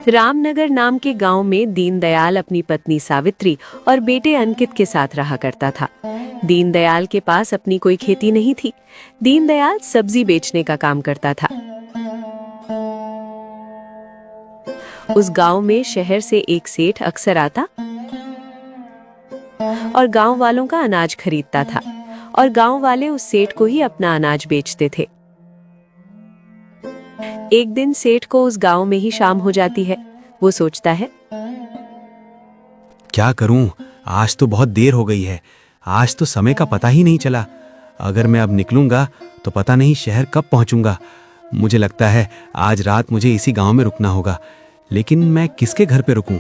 रामनगर नाम के गांव में दीनदयाल अपनी पत्नी सावित्री और बेटे अंकित के साथ रहा करता था। दीनदयाल के पास अपनी कोई खेती नहीं थी। दीनदयाल सब्जी बेचने का काम करता था। उस गांव में शहर से एक सेठ अक्सर आता और गांव वालों का अनाज खरीदता था और गांव वाले उस सेठ को ही अपना अनाज बेचते थे। एक दिन सेठ को उस गांव में ही शाम हो जाती है। वो सोचता है, क्या करूं? आज तो बहुत देर हो गई है। आज तो समय का पता ही नहीं चला। अगर मैं अब निकलूंगा तो पता नहीं शहर कब पहुंचूंगा। मुझे लगता है आज रात मुझे इसी गांव में रुकना होगा। लेकिन मैं किसके घर पे रुकूं?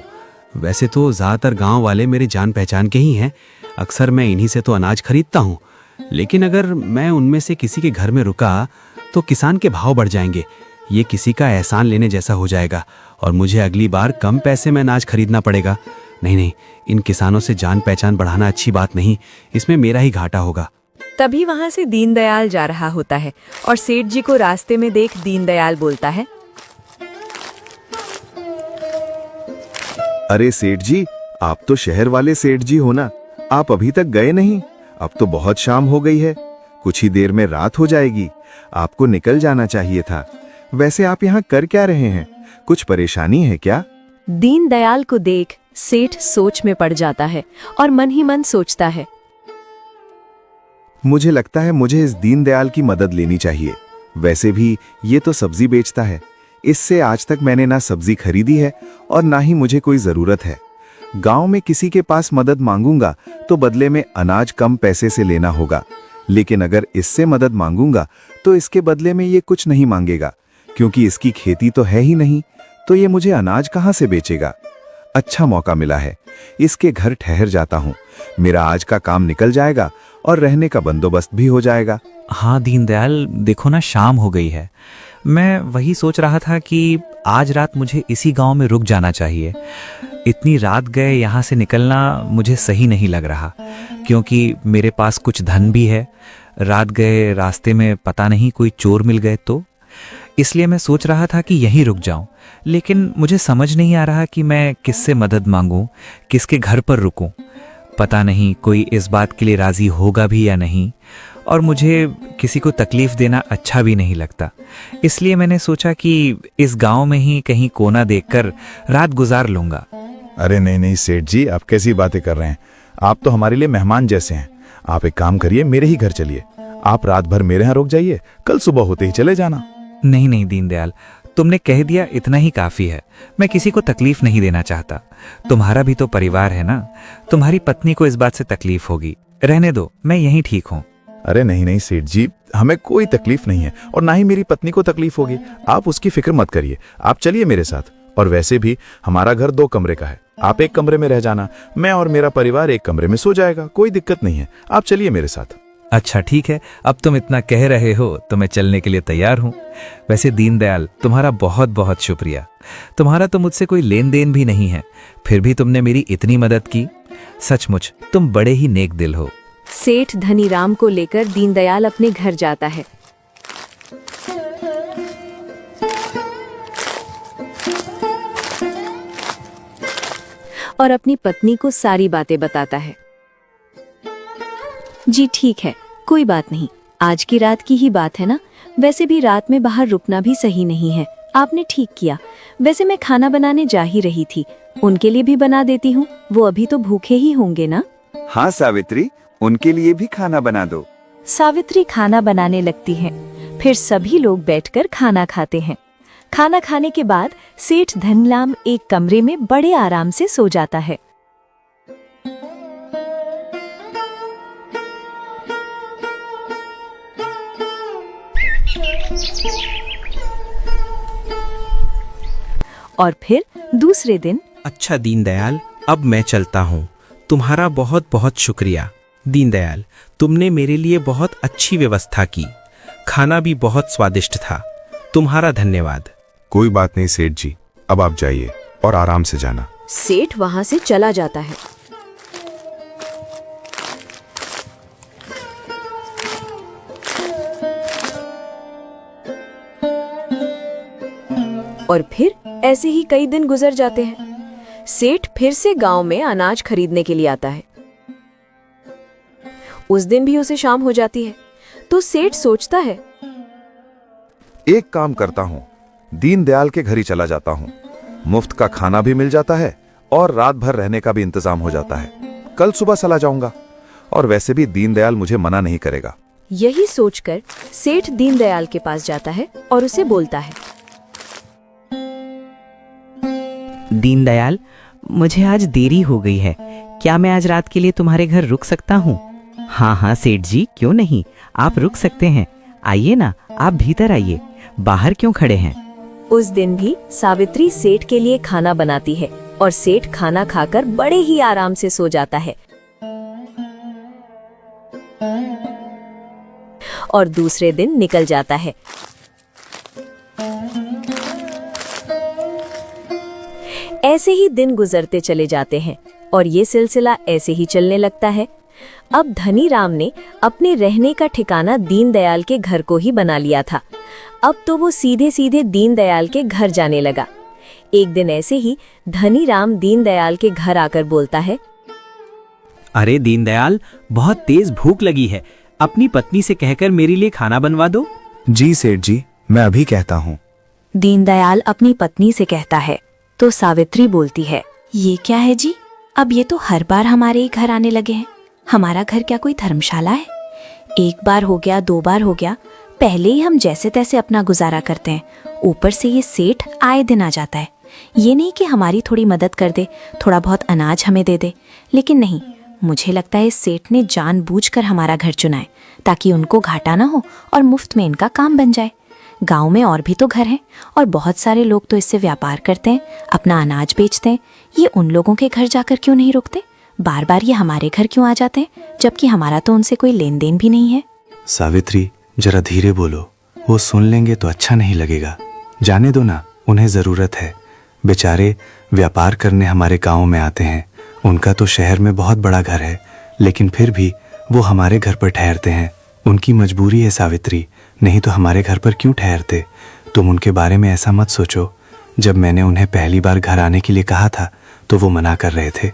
वैसे तो ज़्यादातर गांव वाले मेरे जान पहचान के ही हैं। अक्सर मैं इन्हीं से तो अनाज खरीदता हूं। लेकिन अगर मैं उनमें से किसी के घर में रुका तो किसान के भाव बढ़ जाएंगे। ये किसी का एहसान लेने जैसा हो जाएगा और मुझे अगली बार कम पैसे में अनाज खरीदना पड़ेगा। नहीं, इन किसानों से जान पहचान बढ़ाना अच्छी बात नहीं। इसमें मेरा ही घाटा होगा। तभी वहां से दीनदयाल जा रहा होता है और सेठ जी को रास्ते में देख दीनदयाल बोलता है, अरे सेठ जी, आप तो शहर वाले सेठ जी हो ना? आप अभी तक गए नहीं? अब तो बहुत शाम हो गई है। कुछ ही देर में रात हो जाएगी। आपको निकल जाना चाहिए था। वैसे आप यहाँ कर क्या रहे हैं? कुछ परेशानी है क्या? दीनदयाल को देख सेठ सोच में पड़ जाता है और मन ही मन सोचता है, मुझे लगता है मुझे इस दीनदयाल की मदद लेनी चाहिए। वैसे भी ये तो सब्जी बेचता है। इससे आज तक मैंने ना सब्जी खरीदी है और ना ही मुझे कोई जरूरत है। गांव में किसी के पास मदद मांगूंगा तो बदले में अनाज कम पैसे से लेना होगा। लेकिन अगर इससे मदद मांगूंगा तो इसके बदले में ये कुछ नहीं मांगेगा, क्योंकि इसकी खेती तो है ही नहीं। तो ये मुझे अनाज कहां से बेचेगा? अच्छा मौका मिला है, इसके घर ठहर जाता हूं। मेरा आज का काम निकल जाएगा और रहने का बंदोबस्त भी हो जाएगा। हाँ दीनदयाल, देखो ना शाम हो गई है। मैं वही सोच रहा था कि आज रात मुझे इसी गांव में रुक जाना चाहिए। इतनी रात गए यहाँ से निकलना मुझे सही नहीं लग रहा, क्योंकि मेरे पास कुछ धन भी है। रात गए रास्ते में पता नहीं कोई चोर मिल गए तो। इसलिए मैं सोच रहा था कि यहीं रुक जाऊं। लेकिन मुझे समझ नहीं आ रहा कि मैं किससे मदद मांगूं, किसके घर पर रुकूं। पता नहीं कोई इस बात के लिए राजी होगा भी या नहीं, और मुझे किसी को तकलीफ देना अच्छा भी नहीं लगता। इसलिए मैंने सोचा कि इस गांव में ही कहीं कोना देखकर रात गुजार लूंगा। अरे नहीं सेठ जी, आप कैसी बातें कर रहे हैं? आप तो हमारे लिए मेहमान जैसे हैं। आप एक काम करिए, मेरे ही घर चलिए। आप रात भर मेरे यहाँ रुक जाइए, कल सुबह होते ही चले जाना। नहीं दीनदयाल, तुमने कह दिया इतना ही काफी है। मैं किसी को तकलीफ नहीं देना चाहता। तुम्हारा भी तो परिवार है ना। तुम्हारी पत्नी को इस बात से तकलीफ होगी। रहने दो, मैं यहीं ठीक हूँ। अरे नहीं सेठ जी, हमें कोई तकलीफ नहीं है और ना ही मेरी पत्नी को तकलीफ होगी। आप उसकी फिक्र मत करिए। आप चलिए मेरे साथ। और वैसे भी हमारा घर 2 कमरे का है। आप एक कमरे में रह जाना, मैं और मेरा परिवार एक कमरे में सो जाएगा। कोई दिक्कत नहीं है। आप चलिए मेरे साथ। अच्छा ठीक है, अब तुम इतना कह रहे हो तो मैं चलने के लिए तैयार हूँ। वैसे दीनदयाल, तुम्हारा बहुत बहुत शुक्रिया। तुम्हारा तो मुझसे कोई लेन देन भी नहीं है, फिर भी तुमने मेरी इतनी मदद की। सचमुच तुम बड़े ही नेक दिल हो। सेठ धनीराम को लेकर दीनदयाल अपने घर जाता है। और अपनी पत्नी को सारी बातें बताता है। जी ठीक है, कोई बात नहीं। आज की रात की ही बात है ना। वैसे भी रात में बाहर रुकना भी सही नहीं है। आपने ठीक किया। वैसे मैं खाना बनाने जा ही रही थी। उनके लिए भी बना देती हूँ। वो अभी तो भूखे ही होंगे ना। हाँ सावित्री, उनके लिए भी खाना बना दो। सावित्री खाना बनाने लगती है। फिर सभी लोग बैठकर खाना खाते हैं। खाना खाने के बाद सेठ धनलाम एक कमरे में बड़े आराम से सो जाता है। और फिर दूसरे दिन। अच्छा दीनदयाल, अब मैं चलता हूँ। तुम्हारा बहुत बहुत शुक्रिया। दीनदयाल, तुमने मेरे लिए बहुत अच्छी व्यवस्था की। खाना भी बहुत स्वादिष्ट था। तुम्हारा धन्यवाद। कोई बात नहीं सेठ जी, अब आप जाइए और आराम से जाना। सेठ वहां से चला जाता है। और फिर ऐसे ही कई दिन गुजर जाते हैं। सेठ फिर से गांव में अनाज खरीदने के लिए आता है। उस दिन भी उसे शाम हो जाती है, तो सेठ सोचता है, एक काम करता हूँ, दीनदयाल के घर ही चला जाता हूँ। मुफ्त का खाना भी मिल जाता है और रात भर रहने का भी इंतजाम हो जाता है। कल सुबह चला जाऊंगा, और वैसे भी दीनदयाल मुझे मना नहीं करेगा। यही सोचकर सेठ दीनदयाल के पास जाता है और उसे बोलता है, दीनदयाल, मुझे आज देरी हो गई है, क्या मैं आज रात के लिए तुम्हारे घर रुक सकता हूँ? हाँ हाँ सेठ जी, क्यों नहीं, आप रुक सकते हैं। आइए ना, आप भीतर आइए, बाहर क्यों खड़े हैं? उस दिन भी सावित्री सेठ के लिए खाना बनाती है और सेठ खाना खाकर बड़े ही आराम से सो जाता है। और दूसरे दिन निकल जाता है। ऐसे ही दिन गुजरते चले जाते हैं और ये सिलसिला ऐसे ही चलने लगता है। अब धनी राम ने अपने रहने का ठिकाना दीनदयाल के घर को ही बना लिया था। अब तो वो सीधे सीधे दीनदयाल के घर जाने लगा। एक दिन ऐसे ही धनी राम दीनदयाल के घर आकर बोलता है, अरे दीनदयाल, बहुत तेज भूख लगी है, अपनी पत्नी से कहकर मेरे लिए खाना बनवा दो। जी सेठ जी, मैं अभी कहता हूँ। दीनदयाल अपनी पत्नी से कहता है तो सावित्री बोलती है, ये क्या है जी, अब ये तो हर बार हमारे ही घर आने लगे हैं। हमारा घर क्या कोई धर्मशाला है? एक बार हो गया, 2 बार हो गया, पहले ही हम जैसे तैसे अपना गुजारा करते हैं, ऊपर से ये सेठ आए दिन आ जाता है। ये नहीं कि हमारी थोड़ी मदद कर दे, थोड़ा बहुत अनाज हमें दे दे, लेकिन नहीं, मुझे लगता है इस सेठ ने जानबूझकर हमारा घर चुना है ताकि उनको घाटा ना हो और मुफ्त में इनका काम बन जाए। गांव में और भी तो घर हैं और बहुत सारे लोग तो इससे व्यापार करते हैं, अपना अनाज बेचते हैं। ये उन लोगों के घर जाकर क्यों नहीं रुकते? बार बार ये हमारे घर क्यों आ जाते हैं, जबकि हमारा तो उनसे कोई लेन देन भी नहीं है। सावित्री, जरा धीरे बोलो, वो सुन लेंगे तो अच्छा नहीं लगेगा। जाने दो ना, उन्हें जरूरत है। बेचारे व्यापार करने हमारे गांव में आते हैं। उनका तो शहर में बहुत बड़ा घर है, लेकिन फिर भी वो हमारे घर पर ठहरते हैं। उनकी मजबूरी है सावित्री, नहीं तो हमारे घर पर क्यों ठहरते? तुम उनके बारे में ऐसा मत सोचो। जब मैंने उन्हें पहली बार घर आने के लिए कहा था तो वो मना कर रहे थे।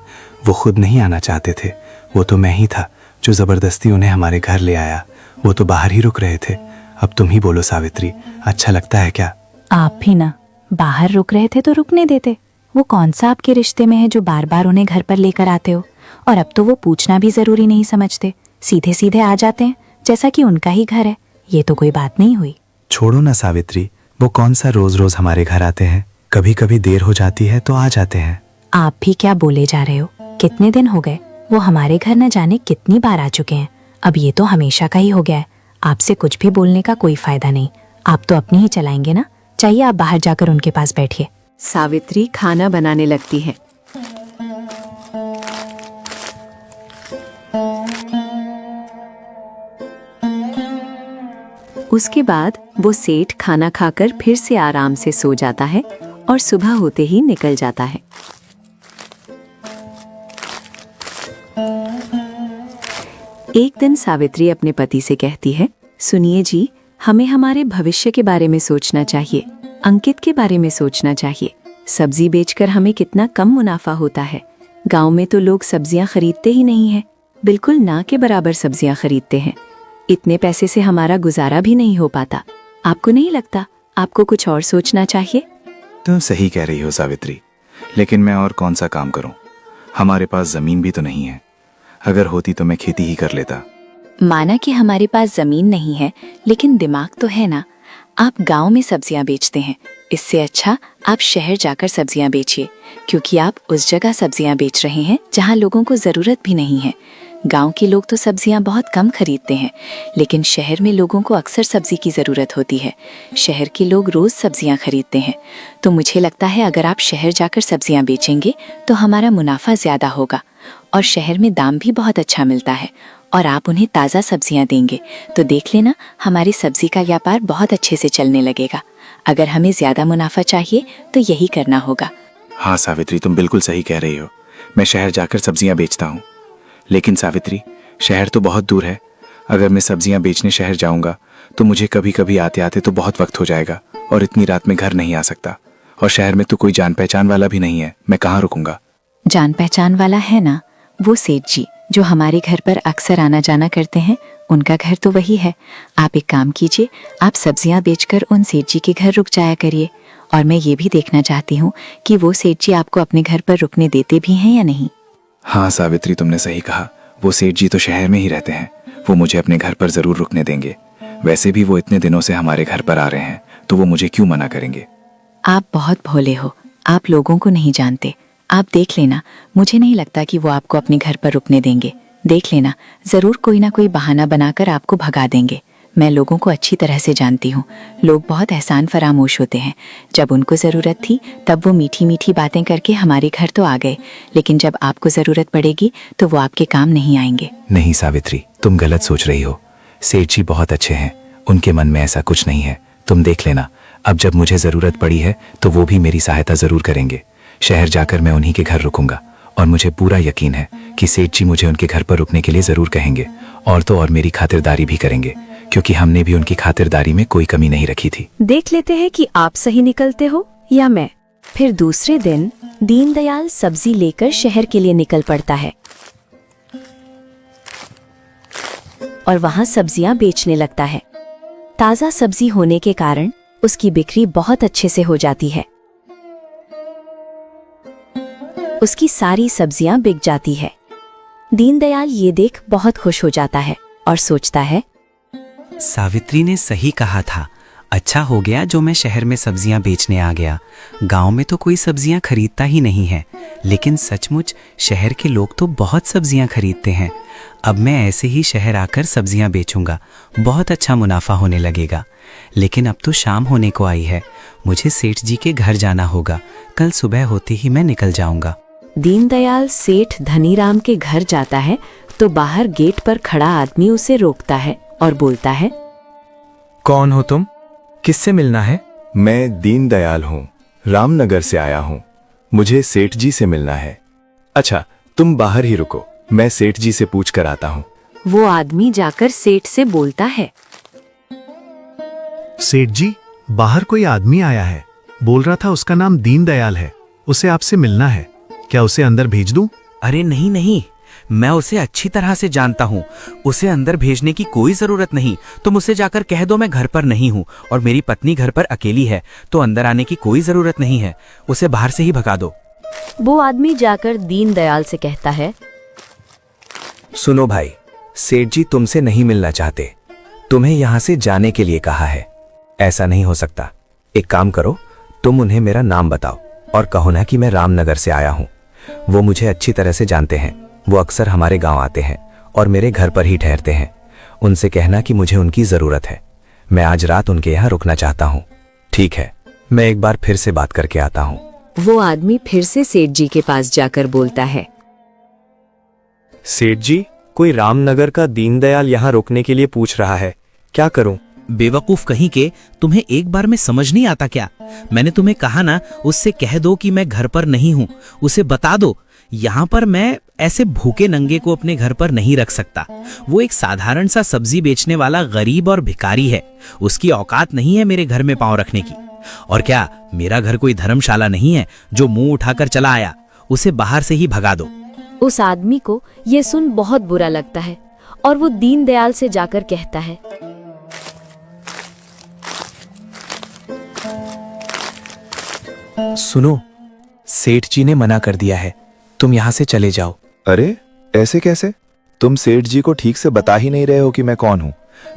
वो खुद नहीं आना चाहते थे। वो तो मैं ही था जो जबरदस्ती उन्हें हमारे घर ले आया। वो तो बाहर ही रुक रहे थे। अब तुम ही बोलो सावित्री, अच्छा लगता है क्या? आप भी ना, बाहर रुक रहे थे तो रुकने देते। वो कौन सा आपके रिश्ते में है जो बार बार उन्हें घर पर लेकर आते हो? और अब तो वो पूछना भी जरूरी नहीं समझते, सीधे सीधे आ जाते हैं जैसा कि उनका ही घर है। ये तो कोई बात नहीं हुई। छोड़ो ना सावित्री, वो कौन सा रोज रोज हमारे घर आते हैं? कभी कभी देर हो जाती है तो आ जाते हैं। आप भी क्या बोले जा रहे हो? कितने दिन हो गए, वो हमारे घर न जाने कितनी बार आ चुके हैं। अब ये तो हमेशा का ही हो गया है। आपसे कुछ भी बोलने का कोई फायदा नहीं। आप तो अपनी ही चलाएंगे ना। चाहिए आप बाहर जाकर उनके पास बैठिए। सावित्री खाना बनाने लगती है। उसके बाद वो सेठ खाना खाकर फिर से आराम से सो जाता है और सुबह होते ही निकल जाता है। एक दिन सावित्री अपने पति से कहती है, सुनिए जी, हमें हमारे भविष्य के बारे में सोचना चाहिए, अंकित के बारे में सोचना चाहिए। सब्जी बेचकर हमें कितना कम मुनाफा होता है। गांव में तो लोग सब्जियां खरीदते ही नहीं हैं, बिल्कुल ना के बराबर सब्जियां खरीदते हैं। इतने पैसे से हमारा गुजारा भी नहीं हो पाता। आपको नहीं लगता आपको कुछ और सोचना चाहिए? तुम सही कह रही हो सावित्री, लेकिन मैं और कौन सा काम करूं? हमारे पास जमीन भी तो नहीं है। अगर होती तो मैं खेती ही कर लेता। माना कि हमारे पास जमीन नहीं है, लेकिन दिमाग तो है ना। आप गांव में सब्जियां बेचते हैं, इससे अच्छा आप शहर जाकर सब्जियां बेचिए, क्योंकि आप उस जगह सब्जियां बेच रहे हैं जहां लोगों को जरूरत भी नहीं है। गांव के लोग तो सब्जियां बहुत कम खरीदते हैं, लेकिन शहर में लोगों को अक्सर सब्जी की जरूरत होती है। शहर के लोग रोज सब्जियां खरीदते हैं, तो मुझे लगता है अगर आप शहर जाकर सब्जियां बेचेंगे तो हमारा मुनाफा ज्यादा होगा। और शहर में दाम भी बहुत अच्छा मिलता है, और आप उन्हें ताज़ा सब्जियां देंगे तो देख लेना हमारी सब्जी का व्यापार बहुत अच्छे से चलने लगेगा। अगर हमें ज्यादा मुनाफा चाहिए तो यही करना होगा। हाँ सावित्री, तुम बिल्कुल सही कह रही हो। मैं शहर जाकर सब्जियां बेचता हूँ। लेकिन सावित्री, शहर तो बहुत दूर है। अगर मैं सब्जियां बेचने शहर जाऊंगा तो मुझे कभी कभी आते आते तो बहुत वक्त हो जाएगा और इतनी रात में घर नहीं आ सकता। और शहर में तो कोई जान पहचान वाला भी नहीं है, मैं कहाँ रुकूंगा? जान पहचान वाला है ना, वो सेठ जी जो हमारे घर पर अक्सर आना जाना करते हैं, उनका घर तो वही है। आप एक काम कीजिए, आप सब्जियां बेचकर उन सेठ जी के घर रुक जाया करिए। और मैं ये भी देखना चाहती हूँ कि वो सेठ जी आपको अपने घर पर रुकने देते भी हैं या नहीं। हाँ सावित्री, तुमने सही कहा। वो सेठ जी तो शहर में ही रहते हैं, वो मुझे अपने घर पर जरूर रुकने देंगे। वैसे भी वो इतने दिनों से हमारे घर पर आ रहे हैं, तो वो मुझे क्यों मना करेंगे? आप बहुत भोले हो, आप लोगों को नहीं जानते। आप देख लेना, मुझे नहीं लगता कि वो आपको अपने घर पर रुकने देंगे। देख लेना, जरूर कोई ना कोई बहाना बनाकर आपको भगा देंगे। मैं लोगों को अच्छी तरह से जानती हूँ, लोग बहुत एहसान फरामोश होते हैं। जब उनको ज़रूरत थी तब वो मीठी मीठी बातें करके हमारे घर तो आ गए, लेकिन जब आपको ज़रूरत पड़ेगी तो वो आपके काम नहीं आएंगे। नहीं सावित्री, तुम गलत सोच रही हो। सेठ जी बहुत अच्छे हैं, उनके मन में ऐसा कुछ नहीं है। तुम देख लेना, अब जब मुझे ज़रूरत पड़ी है तो वो भी मेरी सहायता ज़रूर करेंगे। शहर जाकर मैं उन्हीं के घर रुकूंगा और मुझे पूरा यकीन है कि सेठ जी मुझे उनके घर पर रुकने के लिए ज़रूर कहेंगे, और तो और मेरी खातिरदारी भी करेंगे, क्योंकि हमने भी उनकी खातिरदारी में कोई कमी नहीं रखी थी। देख लेते हैं कि आप सही निकलते हो या मैं। फिर दूसरे दिन दीनदयाल सब्जी लेकर शहर के लिए निकल पड़ता है और वहां सब्जियां बेचने लगता है। ताजा सब्जी होने के कारण उसकी बिक्री बहुत अच्छे से हो जाती है। उसकी सारी सब्जियां बिक जाती है। दीनदयाल ये देख बहुत खुश हो जाता है और सोचता है, सावित्री ने सही कहा था। अच्छा हो गया जो मैं शहर में सब्जियां बेचने आ गया। गांव में तो कोई सब्जियां खरीदता ही नहीं है, लेकिन सचमुच शहर के लोग तो बहुत सब्जियां खरीदते हैं। अब मैं ऐसे ही शहर आकर सब्जियां बेचूंगा, बहुत अच्छा मुनाफा होने लगेगा। लेकिन अब तो शाम होने को आई है, मुझे सेठ जी के घर जाना होगा। कल सुबह होते ही मैं निकल जाऊंगा। दीनदयाल सेठ धनीराम के घर जाता है तो बाहर गेट पर खड़ा आदमी उसे रोकता है और बोलता है, कौन हो तुम? किससे मिलना है? मैं दीनदयाल हूँ, रामनगर से आया हूँ। मुझे सेठ जी से मिलना है। अच्छा, तुम बाहर ही रुको, मैं सेठ जी से पूछ कर आता हूँ। वो आदमी जाकर सेठ से बोलता है, सेठ जी, बाहर कोई आदमी आया है, बोल रहा था उसका नाम दीनदयाल है, उसे आपसे मिलना है। क्या उसे अंदर भेज दूं? अरे नहीं नहीं, मैं उसे अच्छी तरह से जानता हूँ। उसे अंदर भेजने की कोई जरूरत नहीं। तुम उसे जाकर कह दो मैं घर पर नहीं हूँ और मेरी पत्नी घर पर अकेली है, तो अंदर आने की कोई जरूरत नहीं है। उसे बाहर से ही भगा दो। वो आदमी जाकर दीनदयाल से कहता है, सुनो भाई, सेठ जी तुमसे नहीं मिलना चाहते, तुम्हें यहां से जाने के लिए कहा है। ऐसा नहीं हो सकता। एक काम करो, तुम उन्हें मेरा नाम बताओ और कहो ना कि मैं रामनगर से आया हूं। वो मुझे अच्छी तरह से जानते हैं, वो अक्सर हमारे गांव आते हैं और मेरे घर पर ही ठहरते हैं। उनसे कहना कि मुझे उनकी जरूरत है, मैं आज रात उनके यहाँ रुकना चाहता हूँ। ठीक है, मैं एक बार फिर से बात करके आता हूँ। वो आदमी फिर से सेठ जी के पास जाकर बोलता है, सेठ जी, कोई रामनगर का दीनदयाल यहाँ रुकने के लिए पूछ रहा है, क्या करूं? बेवकूफ कहीं के, तुम्हें एक बार में समझ नहीं आता क्या? मैंने तुम्हें कहा ना, उससे कह दो कि मैं घर पर नहीं हूँ। उसे बता दो, यहाँ पर मैं ऐसे भूखे नंगे को अपने घर पर नहीं रख सकता। वो एक साधारण सा सब्जी बेचने वाला गरीब और भिखारी है। उसकी औकात नहीं है मेरे घर में पांव रखने की। और क्या मेरा घर कोई धर्मशाला नहीं है जो मुंह उठाकर चला आया? उसे बाहर से ही भगा दो। उस आदमी को ये सुन बहुत बुरा लगता है और वो दीनदयाल से जाकर कहता है, सुनो, सेठ जी ने मना कर दिया है, तुम यहाँ से चले जाओ। अरे ऐसे कैसे? तुम सेठ जी को ठीक से बता ही नहीं रहे हो कि मैं कौन हूँ।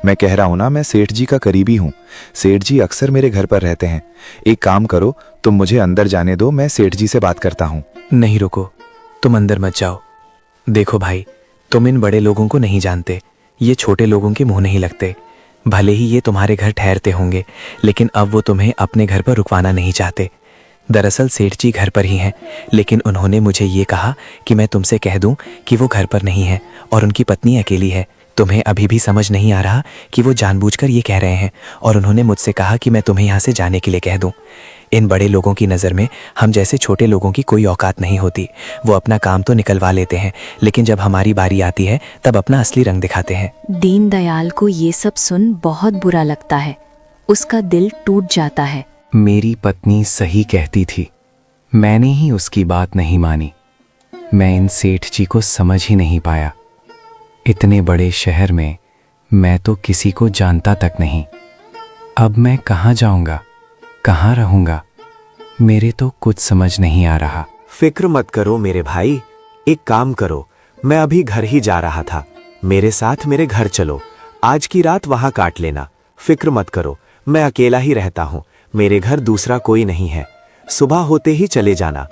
मैं कह रहा हूँ ना, मैं सेठ जी का करीबी हूँ। सेठ जी अक्सर मेरे घर पर रहते हैं। एक काम करो, तुम मुझे अंदर जाने दो, मैं सेठ जी से बात करता हूँ। नहीं रुको, तुम अंदर मत जाओ। देखो भाई, तुम इन बड़े लोगों को नहीं जानते, ये छोटे लोगों के मुंह नहीं लगते। भले ही ये तुम्हारे घर ठहरते होंगे, लेकिन अब वो तुम्हें अपने घर पर रुकवाना नहीं चाहते। दरअसल सेठ जी घर पर ही हैं, लेकिन उन्होंने मुझे ये कहा कि मैं तुमसे कह दूं कि वो घर पर नहीं है और उनकी पत्नी अकेली है। तुम्हें अभी भी समझ नहीं आ रहा कि वो जानबूझकर ये कह रहे हैं, और उन्होंने मुझसे कहा कि मैं तुम्हें यहाँ से जाने के लिए कह दूं। इन बड़े लोगों की नज़र में हम जैसे छोटे लोगों की कोई औकात नहीं होती। वो अपना काम तो निकलवा लेते हैं, लेकिन जब हमारी बारी आती है तब अपना असली रंग दिखाते हैं। दीनदयाल को ये सब सुन बहुत बुरा लगता है। उसका दिल टूट जाता है मेरी पत्नी सही कहती थी, मैंने ही उसकी बात नहीं मानी। मैं इन सेठ जी को समझ ही नहीं पाया। इतने बड़े शहर में मैं तो किसी को जानता तक नहीं। अब मैं कहाँ जाऊंगा, कहाँ रहूंगा, मेरे तो कुछ समझ नहीं आ रहा। फिक्र मत करो मेरे भाई, एक काम करो, मैं अभी घर ही जा रहा था, मेरे साथ मेरे घर चलो, आज की रात वहां काट लेना। फिक्र मत करो, मैं अकेला ही रहता हूँ, मेरे घर दूसरा कोई नहीं है। सुबह होते ही चले जाना,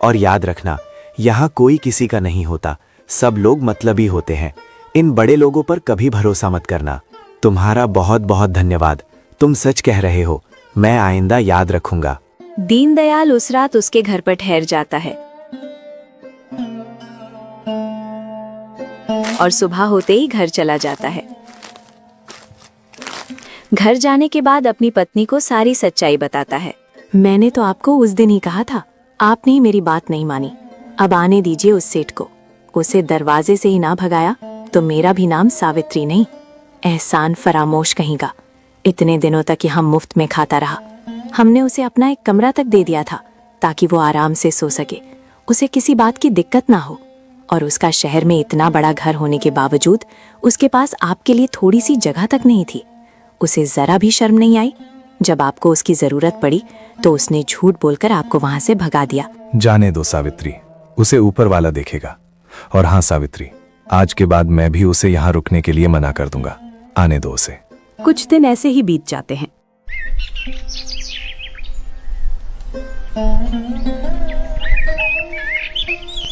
और याद रखना यहाँ कोई किसी का नहीं होता, सब लोग मतलबी होते हैं। इन बड़े लोगों पर कभी भरोसा मत करना। तुम्हारा बहुत बहुत धन्यवाद, तुम सच कह रहे हो, मैं आइंदा याद रखूंगा। दीनदयाल उस रात उसके घर पर ठहर जाता है और सुबह होते ही घर चला जाता है। घर जाने के बाद अपनी पत्नी को सारी सच्चाई बताता है। मैंने तो आपको उस दिन ही कहा था, आपने ही मेरी बात नहीं मानी। अब आने दीजिए उस सेठ को, उसे दरवाजे से ही ना भगाया तो मेरा भी नाम सावित्री नहीं, एहसान फरामोश कहेगा। इतने दिनों तक हम मुफ्त में खाता रहा। हमने उसे अपना एक कमरा तक दे दिया था ताकि वो आराम से सो सके, उसे किसी बात की दिक्कत ना हो। और उसका शहर में इतना बड़ा घर होने के बावजूद उसके पास आपके लिए थोड़ी सी जगह तक नहीं थी। उसे जरा भी शर्म नहीं आई। जब आपको उसकी जरूरत पड़ी तो उसने झूठ बोलकर आपको वहां से भगा दिया। जाने दो सावित्री, उसे ऊपर वाला देखेगा। और हाँ सावित्री, आज के बाद मैं भी उसे यहाँ रुकने के लिए मना कर दूंगा, आने दो उसे। कुछ दिन ऐसे ही बीत जाते हैं।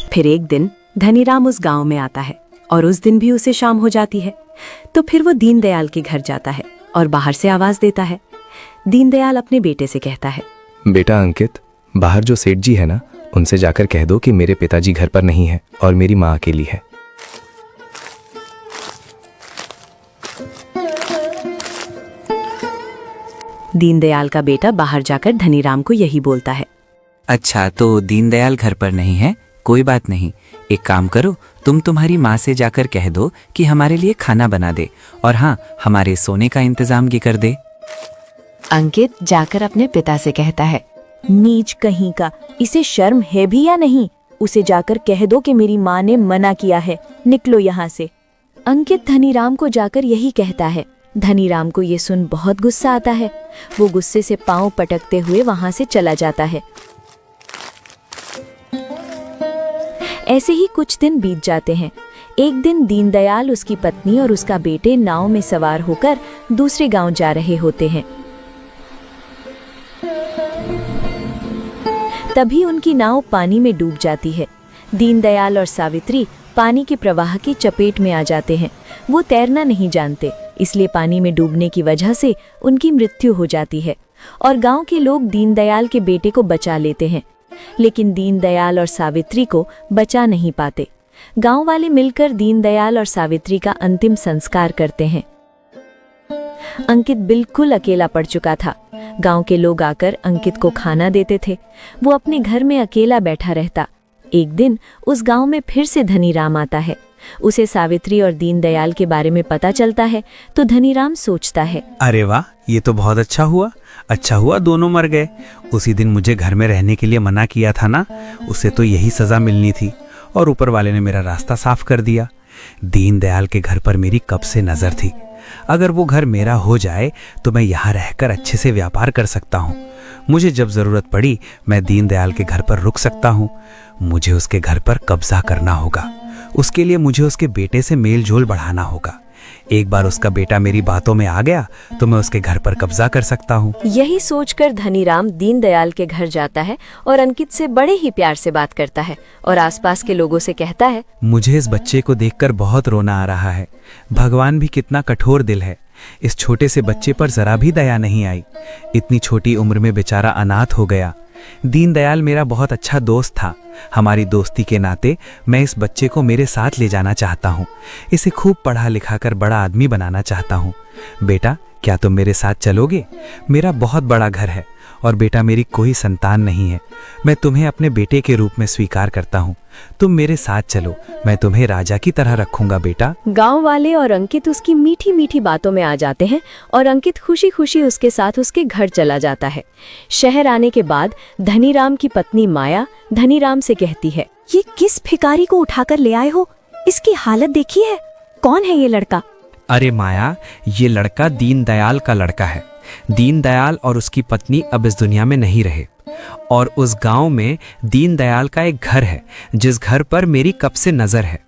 फिर एक दिन धनीराम उस गांव में आता है और उस दिन भी उसे शाम हो जाती है। तो फिर वो दीनदयाल के घर जाता है और बाहर से आवाज देता है। दीनदयाल अपने बेटे से कहता है, बेटा अंकित, बाहर जो सेठ जी है ना, उनसे जाकर कह दो कि मेरे पिताजी घर पर नहीं है और मेरी माँ अकेली है। दीनदयाल का बेटा बाहर जाकर धनीराम को यही बोलता है। अच्छा, तो दीनदयाल घर पर नहीं है, कोई बात नहीं। एक काम करो, तुम तुम्हारी माँ से जाकर कह दो कि हमारे लिए खाना बना दे, और हाँ, हमारे सोने का इंतजाम भी कर दे। अंकित जाकर अपने पिता से कहता है, नीच कहीं का, इसे शर्म है भी या नहीं? उसे जाकर कह दो कि मेरी माँ ने मना किया है, निकलो यहाँ से। अंकित धनीराम को जाकर यही कहता है। धनीराम को ये सुन बहुत गुस्सा आता है। वो गुस्से से पांव पटकते हुए वहां से चला जाता है। ऐसे ही कुछ दिन बीत जाते हैं। एक दिन दीनदयाल, उसकी पत्नी और उसका बेटे नाव में सवार होकर दूसरे गांव जा रहे होते हैं। तभी उनकी नाव पानी में डूब जाती है। दीनदयाल और सावित्री पानी के प्रवाह की चपेट में आ जाते हैं। वो तैरना नहीं जानते, इसलिए पानी में डूबने की वजह से उनकी मृत्यु हो जाती है और गांव के लोग दीनदयाल के बेटे को बचा लेते हैं। लेकिन दीनदयाल और सावित्री को बचा नहीं पाते। गांव वाले मिलकर दीनदयाल और सावित्री का अंतिम संस्कार करते हैं। अंकित बिल्कुल अकेला पड़ चुका था। गांव के लोग आकर अंकित को खाना देते थे। वो अपने घर में अकेला बैठा रहता। एक दिन उस गांव में फिर से धनीराम आता है। उसे सावित्री और दीनदयाल के बारे में पता चलता है तो धनीराम सोचता है, अरे वाह, ये तो बहुत अच्छा हुआ दोनों मर गए। उसी दिन मुझे घर में रहने के लिए मना किया था ना, उसे तो यही सजा मिलनी थी, और ऊपर वाले ने मेरा रास्ता साफ कर दिया। दीनदयाल के घर पर मेरी कब से नजर थी। अगर वो घर मेरा हो जाए तो मैं यहाँ रहकर अच्छे से व्यापार कर सकता हूँ। मुझे जब जरूरत पड़ी मैं दीनदयाल के घर पर रुक सकता हूँ। मुझे उसके घर पर कब्जा करना होगा। उसके लिए मुझे उसके बेटे से मेल जोल बढ़ाना होगा। एक बार उसका बेटा मेरी बातों में आ गया तो मैं उसके घर पर कब्जा कर सकता हूँ। यही सोचकर धनीराम दीनदयाल के घर जाता है और अंकित से बड़े ही प्यार से बात करता है और आसपास के लोगों से कहता है, मुझे इस बच्चे को देखकर बहुत रोना आ रहा है। भगवान भी कितना कठोर दिल है। इस छोटे से बच्चे पर जरा भी दया नहीं आई। इतनी छोटी उम्र में बेचारा अनाथ हो गया। दीनदयाल मेरा बहुत अच्छा दोस्त था। हमारी दोस्ती के नाते मैं इस बच्चे को मेरे साथ ले जाना चाहता हूँ। इसे खूब पढ़ा लिखा कर बड़ा आदमी बनाना चाहता हूँ। बेटा, क्या तुम मेरे साथ चलोगे? मेरा बहुत बड़ा घर है और बेटा मेरी कोई संतान नहीं है। मैं तुम्हें अपने बेटे के रूप में स्वीकार करता हूँ। तुम मेरे साथ चलो, मैं तुम्हें राजा की तरह रखूंगा बेटा। गांव वाले और अंकित उसकी मीठी मीठी बातों में आ जाते हैं और अंकित खुशी खुशी उसके साथ उसके घर चला जाता है। शहर आने के बाद धनीराम की पत्नी माया धनीराम से कहती है, ये किस भिखारी को उठाकर ले आए हो? इसकी हालत देखी है? कौन है ये लड़का? अरे माया, ये लड़का दीनदयाल का लड़का है। दीनदयाल और उसकी पत्नी अब इस दुनिया में नहीं रहे और उस गांव में दीनदयाल का एक घर है जिस घर पर मेरी कब से नजर है।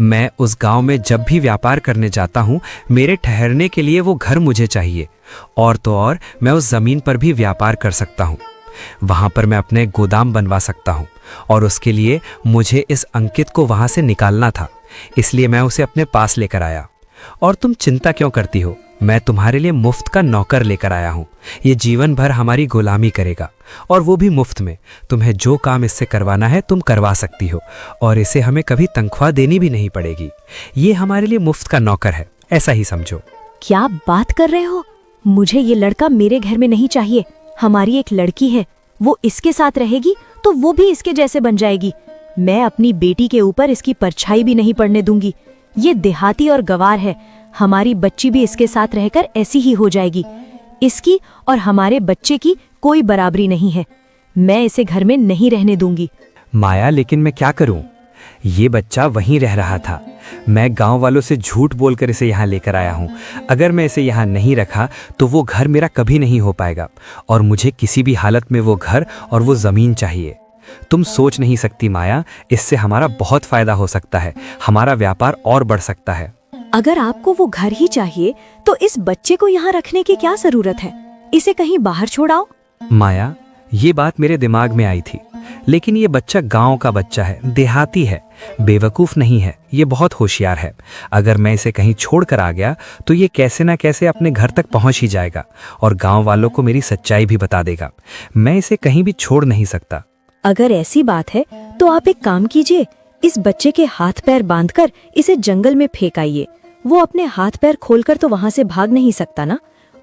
मैं उस गांव में जब भी व्यापार करने जाता हूं, मेरे ठहरने के लिए वो घर मुझे चाहिए। और तो और मैं उस जमीन पर भी व्यापार कर सकता हूं। वहां पर मैं अपने गोदाम बनवा सकता हूं और उसके लिए मुझे इस अंकित को वहां से निकालना था, इसलिए मैं उसे अपने पास लेकर आया। और तुम चिंता क्यों करती हो? मैं तुम्हारे लिए मुफ्त का नौकर लेकर आया हूं। ये जीवन भर हमारी गुलामी करेगा और वो भी मुफ्त में। तुम्हें जो काम इससे करवाना है तुम करवा सकती हो और इसे हमें कभी तनख्वाह देनी भी नहीं पड़ेगी। ये हमारे लिए मुफ्त का नौकर है, ऐसा ही समझो। क्या बात कर रहे हो? मुझे ये लड़का मेरे घर में नहीं चाहिए। हमारी एक लड़की है, वो इसके साथ रहेगी तो वो भी इसके जैसे बन जाएगी। मैं अपनी बेटी के ऊपर इसकी परछाई भी नहीं पड़ने दूंगी। ये देहाती और गवार है, हमारी बच्ची भी इसके साथ रहकर ऐसी ही हो जाएगी। इसकी और हमारे बच्चे की कोई बराबरी नहीं है। मैं इसे घर में नहीं रहने दूंगी। माया, लेकिन मैं क्या करूं? ये बच्चा वहीं रह रहा था। मैं गांव वालों से झूठ बोलकर इसे यहाँ लेकर आया हूँ। अगर मैं इसे यहाँ नहीं रखा तो वो घर मेरा कभी नहीं हो पाएगा और मुझे किसी भी हालत में वो घर और वो जमीन चाहिए। तुम सोच नहीं सकती माया, इससे हमारा बहुत फायदा हो सकता है। हमारा व्यापार और बढ़ सकता है। अगर आपको वो घर ही चाहिए तो इस बच्चे को यहाँ रखने की क्या जरूरत है? इसे कहीं बाहर छोड़ाओ। माया, ये बात मेरे दिमाग में आई थी, लेकिन ये बच्चा गांव का बच्चा है, देहाती है, बेवकूफ नहीं है, ये बहुत होशियार है। अगर मैं इसे कहीं छोड़कर आ गया तो ये कैसे ना कैसे अपने घर तक पहुंच ही जाएगा और गांव वालों को मेरी सच्चाई भी बता देगा। मैं इसे कहीं भी छोड़ नहीं सकता। अगर ऐसी बात है तो आप एक काम कीजिए, इस बच्चे के हाथ पैर बांधकर इसे जंगल में फेंक आइए। वो अपने हाथ पैर खोलकर तो वहां से भाग नहीं सकता ना।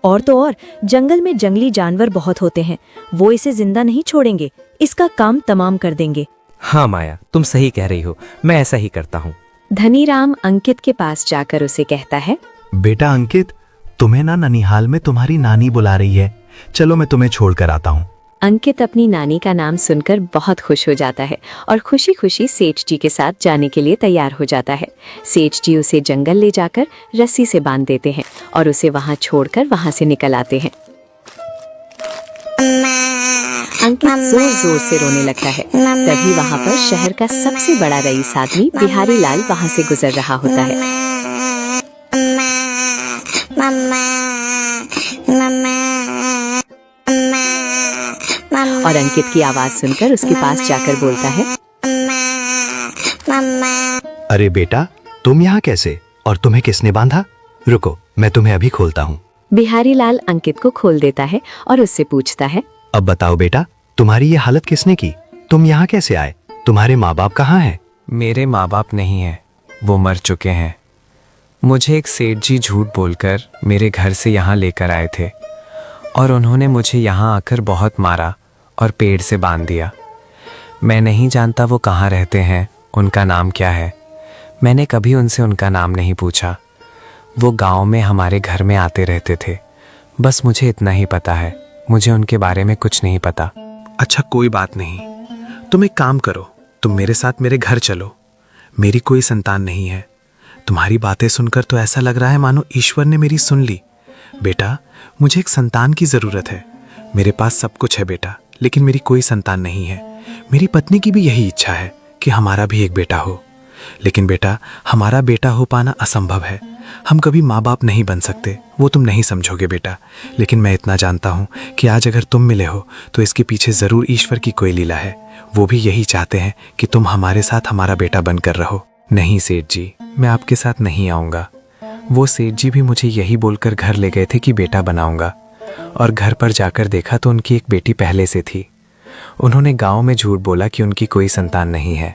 और तो और जंगल में जंगली जानवर बहुत होते हैं, वो इसे जिंदा नहीं छोड़ेंगे, इसका काम तमाम कर देंगे। हाँ माया, तुम सही कह रही हो, मैं ऐसा ही करता हूँ। धनीराम अंकित के पास जाकर उसे कहता है, बेटा अंकित, तुम्हें ना ननिहाल में तुम्हारी नानी बुला रही है, चलो मैं तुम्हें छोड़कर आता हूँ। अंकित अपनी नानी का नाम सुनकर बहुत खुश हो जाता है और खुशी खुशी सेठ जी के साथ जाने के लिए तैयार हो जाता है। सेठ जी उसे जंगल ले जाकर रस्सी से बांध देते हैं और उसे वहां छोड़कर वहां से निकल आते हैं। अंकित जोर जोर से रोने लगता है। तभी वहां पर शहर का सबसे बड़ा रईस आदमी बिहारी लाल वहां से गुजर रहा होता है। और अंकित की आवाज सुनकर उसके पास जाकर बोलता है, अरे बेटा, तुम यहाँ कैसे और तुम्हें किसने बांधा? रुको, मैं तुम्हें अभी खोलता हूँ। बिहारी लाल अंकित को खोल देता है और उससे पूछता है, अब बताओ बेटा, तुम्हारी ये हालत किसने की? तुम यहाँ कैसे आए? तुम्हारे माँ बाप कहाँ हैं? मेरे माँ बाप नहीं हैं, वो मर चुके हैं। मुझे एक सेठ जी झूठ बोलकर मेरे घर से यहाँ लेकर आए थे और उन्होंने मुझे यहाँ आकर बहुत मारा और पेड़ से बांध दिया। मैं नहीं जानता वो कहाँ रहते हैं, उनका नाम क्या है। मैंने कभी उनसे उनका नाम नहीं पूछा। वो गांव में हमारे घर में आते रहते थे, बस मुझे इतना ही पता है, मुझे उनके बारे में कुछ नहीं पता। अच्छा कोई बात नहीं, तुम एक काम करो, तुम मेरे साथ मेरे घर चलो। मेरी कोई संतान नहीं है। तुम्हारी बातें सुनकर तो ऐसा लग रहा है मानो ईश्वर ने मेरी सुन ली। बेटा, मुझे एक संतान की जरूरत है। मेरे पास सब कुछ है बेटा, लेकिन मेरी कोई संतान नहीं है। मेरी पत्नी की भी यही इच्छा है कि हमारा भी एक बेटा हो, लेकिन बेटा हमारा बेटा हो पाना असंभव है। हम कभी माँ बाप नहीं बन सकते, वो तुम नहीं समझोगे बेटा, लेकिन मैं इतना जानता हूँ कि आज अगर तुम मिले हो तो इसके पीछे जरूर ईश्वर की कोई लीला है। वो भी यही चाहते हैं कि तुम हमारे साथ हमारा बेटा बनकर रहो। नहीं सेठ जी, मैं आपके साथ नहीं आऊँगा। वो सेठ जी भी मुझे यही बोलकर घर ले गए थे कि बेटा बनाऊंगा, और घर पर जाकर देखा तो उनकी एक बेटी पहले से थी। उन्होंने गांव में झूठ बोला कि उनकी कोई संतान नहीं है।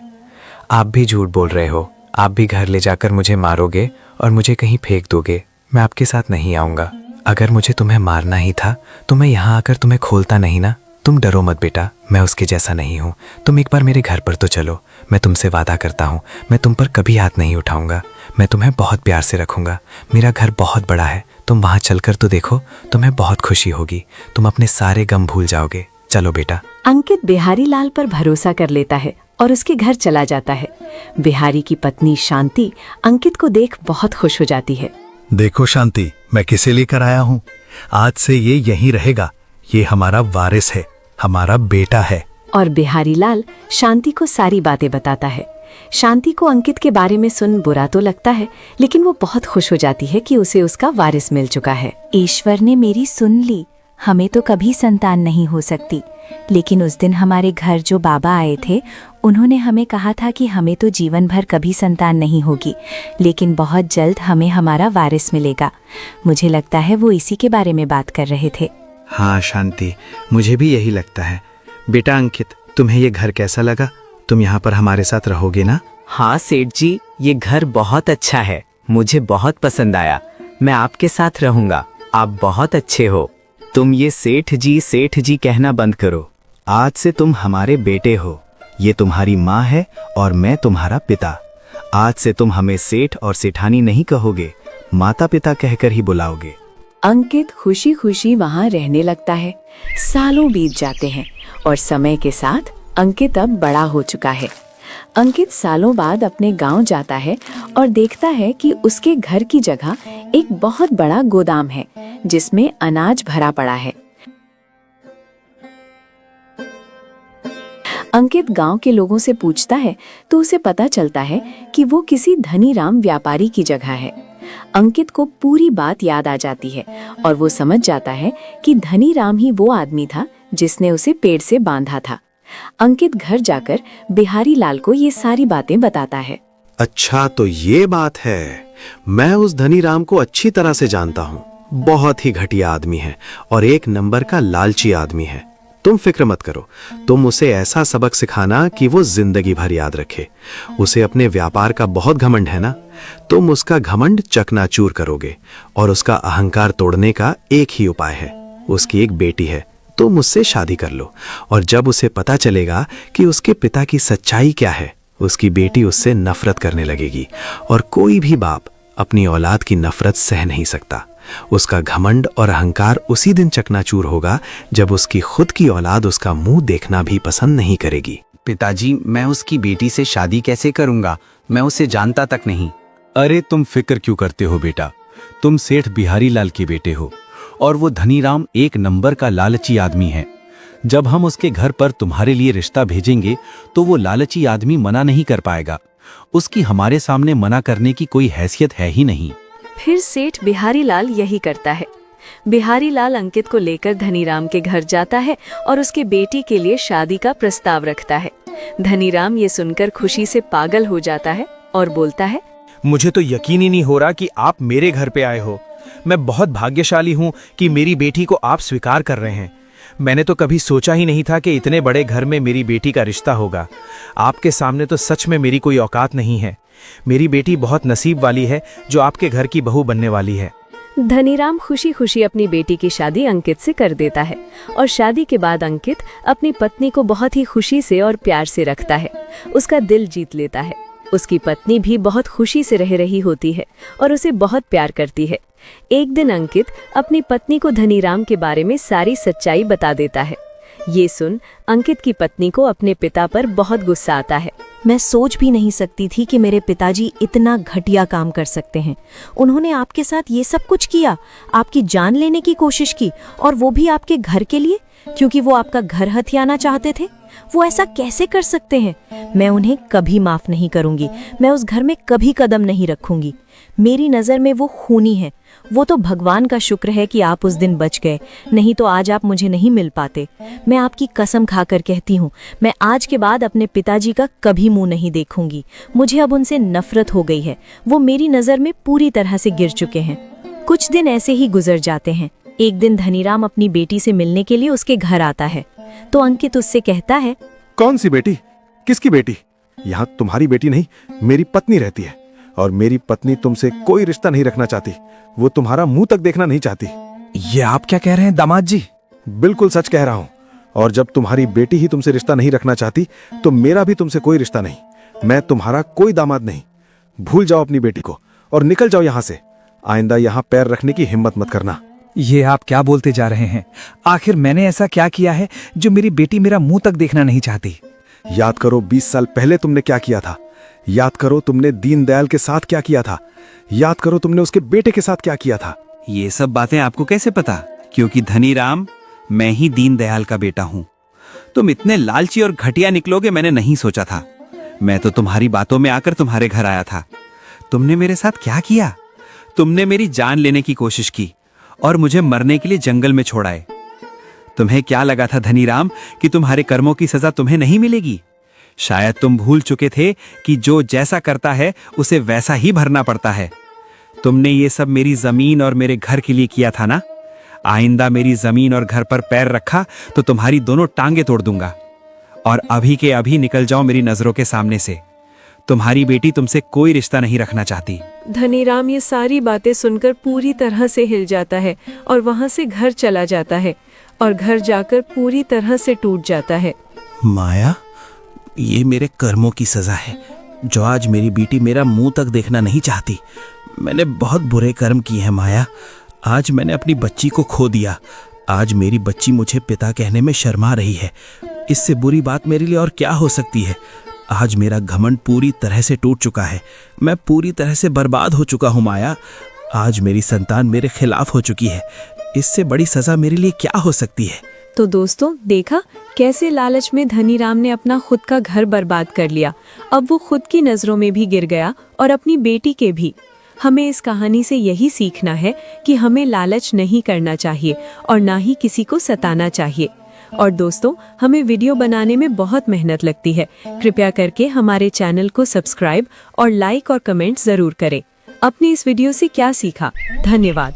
आप भी झूठ बोल रहे हो, आप भी घर ले जाकर मुझे मारोगे और मुझे कहीं फेंक दोगे। मैं आपके साथ नहीं आऊँगा। अगर मुझे तुम्हें मारना ही था तो मैं यहाँ आकर तुम्हें खोलता नहीं ना। तुम डरो मत बेटा, मैं उसके जैसा नहीं हूँ। तुम एक बार मेरे घर पर तो चलो, मैं तुमसे वादा करता हूँ मैं तुम पर कभी हाथ नहीं उठाऊंगा। मैं तुम्हें बहुत प्यार से रखूंगा। मेरा घर बहुत बड़ा है, तुम वहाँ चलकर तो देखो, तुम्हें बहुत खुशी होगी। तुम अपने सारे गम भूल जाओगे। चलो बेटा। अंकित बिहारी लाल पर भरोसा कर लेता है और उसके घर चला जाता है। बिहारी की पत्नी शांति अंकित को देख बहुत खुश हो जाती है। देखो शांति, मैं किसे लेकर आया हूँ। आज से ये यहीं रहेगा। ये हमारा वारिस है, हमारा बेटा है। और बिहारी लाल शांति को सारी बातें बताता है। शांति को अंकित के बारे में सुन बुरा तो लगता है, लेकिन वो बहुत खुश हो जाती है कि उसे उसका वारिस मिल चुका है। ईश्वर ने मेरी सुन ली। हमें तो कभी संतान नहीं हो सकती, लेकिन उस दिन हमारे घर जो बाबा आए थे उन्होंने हमें कहा था कि हमें तो जीवन भर कभी संतान नहीं होगी, लेकिन बहुत जल्द हमें हमारा वारिस मिलेगा। मुझे लगता है वो इसी के बारे में बात कर रहे थे। हाँ शांति, मुझे भी यही लगता है। बेटा अंकित, तुम्हें ये घर कैसा लगा? तुम यहाँ पर हमारे साथ रहोगे ना? हाँ सेठ जी, ये घर बहुत अच्छा है, मुझे बहुत पसंद आया। मैं आपके साथ रहूंगा। आप बहुत अच्छे हो। तुम ये सेठ जी कहना बंद करो। आज से तुम हमारे बेटे हो। ये तुम्हारी माँ है और मैं तुम्हारा पिता। आज से तुम हमें सेठ और सेठानी नहीं कहोगे, माता पिता कहकर ही बुलाओगे। अंकित खुशी खुशी वहाँ रहने लगता है। सालों बीत जाते हैं और समय के साथ अंकित अब बड़ा हो चुका है। अंकित सालों बाद अपने गांव जाता है और देखता है कि उसके घर की जगह एक बहुत बड़ा गोदाम है जिसमें अनाज भरा पड़ा है। अंकित गांव के लोगों से पूछता है तो उसे पता चलता है कि वो किसी धनीराम व्यापारी की जगह है। अंकित को पूरी बात याद आ जाती है और वो समझ जाता है कि धनीराम ही वो आदमी था जिसने उसे पेड़ से बांधा था। अंकित घर जाकर बिहारी लाल को ये सारी बातें बताता है। अच्छा, तो ये बात है। मैं उस धनीराम को अच्छी तरह से जानता हूँ। बहुत ही घटिया आदमी है और एक नंबर का लालची आदमी है। तुम फिक्र मत करो, तुम उसे ऐसा सबक सिखाना कि वो जिंदगी भर याद रखे। उसे अपने व्यापार का बहुत घमंड है ना, तुम उसका घमंड चकनाचूर करोगे और उसका अहंकार तोड़ने का एक ही उपाय है। उसकी एक बेटी है, तुम उससे शादी कर लो और जब उसे पता चलेगा कि उसके पिता की सच्चाई क्या है, उसकी बेटी उससे नफरत करने लगेगी और कोई भी बाप अपनी औलाद की नफरत सह नहीं सकता। उसका घमंड और अहंकार उसी दिन चकनाचूर होगा जब उसकी खुद की औलाद उसका मुंह देखना भी पसंद नहीं करेगी। पिताजी, मैं उसकी बेटी से शादी कैसे करूंगा? मैं उसे जानता तक नहीं। अरे तुम फिक्र क्यों करते हो बेटा, तुम सेठ बिहारी लाल के बेटे हो और वो धनीराम एक नंबर का लालची आदमी है। जब हम उसके घर पर तुम्हारे लिए रिश्ता भेजेंगे तो वो लालची आदमी मना नहीं कर पाएगा। उसकी हमारे सामने मना करने की कोई हैसियत है ही नहीं। फिर सेठ बिहारी लाल यही करता है। बिहारी लाल अंकित को लेकर धनीराम के घर जाता है और उसके बेटी के लिए शादी का प्रस्ताव रखता है। धनीराम ये सुनकर खुशी से पागल हो जाता है और बोलता है, मुझे तो यकीन ही नहीं हो रहा कि आप मेरे घर पे आए हो। मैं बहुत भाग्यशाली हूँ कि मेरी बेटी को आप स्वीकार कर रहे हैं। मैंने तो कभी सोचा ही नहीं था कि इतने बड़े घर में मेरी बेटी का रिश्ता होगा। आपके सामने तो सच में मेरी कोई औकात नहीं है। मेरी बेटी बहुत नसीब वाली है जो आपके घर की बहू बनने वाली है। धनीराम खुशी खुशी अपनी बेटी की शादी अंकित से कर देता है और शादी के बाद अंकित अपनी पत्नी को बहुत ही खुशी से और प्यार से रखता है। उसका दिल जीत लेता है। उसकी पत्नी भी बहुत खुशी से रह रही होती है और उसे बहुत प्यार करती है। एक दिन अंकित अपनी पत्नी को धनीराम के बारे में सारी सच्चाई बता देता है। ये सुन अंकित की पत्नी को अपने पिता पर बहुत गुस्सा आता है। मैं सोच भी नहीं सकती थी कि मेरे पिताजी इतना घटिया काम कर सकते हैं। उन्होंने आपके साथ ये सब कुछ किया, आपकी जान लेने की कोशिश की, और वो भी आपके घर के लिए, क्योंकि वो आपका घर हथियाना चाहते थे। वो ऐसा कैसे कर सकते हैं? मैं उन्हें कभी माफ नहीं करूंगी। मैं उस घर में कभी कदम नहीं रखूंगी। मेरी नज़र में वो खूनी है। वो तो भगवान का शुक्र है कि आप उस दिन बच गए, नहीं तो आज आप मुझे नहीं मिल पाते। मैं आपकी कसम खाकर कहती हूँ, मैं आज के बाद अपने पिताजी का कभी मुंह नहीं देखूंगी। मुझे अब उनसे नफरत हो गई है। वो मेरी नज़र में पूरी तरह से गिर चुके हैं। कुछ दिन ऐसे ही गुजर जाते हैं। एक दिन धनीराम अपनी बेटी से मिलने के लिए उसके घर आता है तो अंकित उससे कहता है, कौन सी बेटी? किसकी बेटी? यहाँ तुम्हारी बेटी नहीं, मेरी पत्नी रहती है और मेरी पत्नी तुमसे कोई रिश्ता नहीं रखना चाहती। वो तुम्हारा मुंह तक देखना नहीं चाहती। ये आप क्या कह रहे हैं दामाद जी? बिल्कुल सच कह रहा हूं। और जब तुम्हारी बेटी ही तुमसे रिश्ता नहीं रखना चाहती तो मेरा भी तुमसे कोई रिश्ता नहीं। मैं तुम्हारा कोई दामाद नहीं। भूल जाओ अपनी बेटी को और निकल जाओ यहां से। आइंदा यहां पैर रखने की हिम्मत मत करना। ये आप क्या बोलते जा रहे हैं? आखिर मैंने ऐसा क्या किया है जो मेरी बेटी मेरा मुंह तक देखना नहीं चाहती? याद करो 20 साल पहले तुमने क्या किया था। याद करो तुमने दीनदयाल के साथ क्या किया था। याद करो तुमने उसके बेटे के साथ क्या किया था। ये सब बातें आपको कैसे पता? क्योंकि धनीराम, मैं ही दीनदयाल का बेटा हूं। तुम इतने लालची और घटिया निकलोगे मैंने नहीं सोचा था। मैं तो तुम्हारी बातों में आकर तुम्हारे घर आया था। तुमने मेरे साथ क्या किया? तुमने मेरी जान लेने की कोशिश की और मुझे मरने के लिए जंगल में छोड़ाए। तुम्हें क्या लगा था धनीराम कि तुम्हारे कर्मों की सजा तुम्हें नहीं मिलेगी? शायद तुम भूल चुके थे कि जो जैसा करता है उसे वैसा ही भरना पड़ता है। तुमने ये सब मेरी जमीन और मेरे घर के लिए किया था ना? आइंदा मेरी जमीन और घर पर पैर रखा तो तुम्हारी दोनों टांगे तोड़ दूंगा। और अभी के अभी निकल जाओ मेरी नजरों के सामने से। तुम्हारी बेटी तुमसे कोई रिश्ता नहीं रखना चाहती। धनीराम ये सारी बातें सुनकर पूरी तरह से हिल जाता है और वहां से घर चला जाता है और घर जाकर पूरी तरह से टूट जाता है। माया, ये मेरे कर्मों की सजा है जो आज मेरी बेटी मेरा मुंह तक देखना नहीं चाहती। मैंने बहुत बुरे कर्म किए हैं माया। आज मैंने अपनी बच्ची को खो दिया। आज मेरी बच्ची मुझे पिता कहने में शर्मा रही है। इससे बुरी बात मेरे लिए और क्या हो सकती है। आज मेरा घमंड पूरी तरह से टूट चुका है। मैं पूरी तरह से बर्बाद हो चुका हूँ माया। आज मेरी संतान मेरे खिलाफ हो चुकी है। इससे बड़ी सजा मेरे लिए क्या हो सकती है। तो दोस्तों, देखा कैसे लालच में धनीराम ने अपना खुद का घर बर्बाद कर लिया। अब वो खुद की नजरों में भी गिर गया और अपनी बेटी के भी। हमें इस कहानी से यही सीखना है कि हमें लालच नहीं करना चाहिए और ना ही किसी को सताना चाहिए। और दोस्तों, हमें वीडियो बनाने में बहुत मेहनत लगती है। कृपया करके हमारे चैनल को सब्सक्राइब और लाइक और कमेंट जरूर करें। आपने इस वीडियो से क्या सीखा? धन्यवाद।